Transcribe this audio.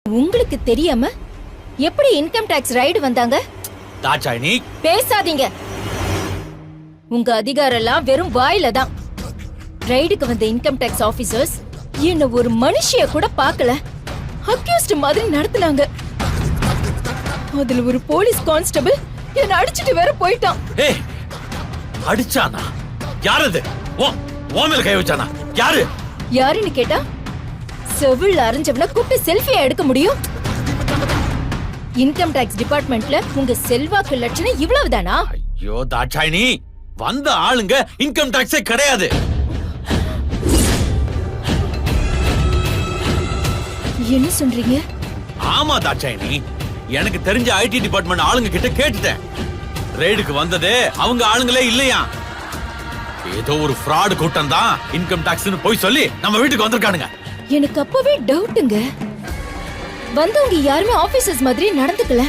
உங்களுக்கு தெரியாம எப்படி இன்கம் டாக்ஸ் ரைடு வந்தாங்க? தாட்சாயினி பேசாதீங்க. உங்க அதிகாரம் எல்லாம் வெறும் வாயில தான். ரைடுக்கு வந்த இன்கம் டாக்ஸ் ஆபீசர்ஸ் என்ன ஒரு மனுஷிய கூட பார்க்கல. அக்யூஸ்ட் மாதிரி நடத்துனாங்க. அதுல ஒரு போலீஸ் கான்ஸ்டபிள் என்ன அடிச்சிட்டு வேற போயிட்டான். ஏய் அடிச்சானா? யாரது? ஓ மேல கை வச்சானா? யாரு? யாருன்னு கேட்டா செவில்ல அரைஞ்சவன கூப்பிட்டு செல்ஃபியா எடுக்க முடியும்? இன்கம் டாக்ஸ் டிபார்ட்மெண்ட்ல உங்க செல்வாக்கு லட்சணம் இவ்வளவுதானா? ஐயோ தாட்சாயினி, வந்த ஆளுங்க இன்கம் டாக்ஸே கிடையாது. என்ன சொல்றீங்க? ஆமா தாட்சாயினி, எனக்கு தெரிஞ்ச ஐடி டிபார்ட்மெண்ட் ஆளுங்க கிட்ட கேட்டுட்டேன். ரெய்டுக்கு வந்ததே அவங்க ஆளுங்களே இல்லையா. ஏதோ ஒரு ஃப்ராட் கூட்டம் தான் இன்கம் டாக்ஸ்னு போய் சொல்லி நம்ம வீட்டுக்கு வந்திருக்கானுங்க. எனக்கு அப்பவே டவுட்டுங்க. வந்தவங்க யாருமே ஆபீசர்ஸ் மாதிரி நடந்துக்கல.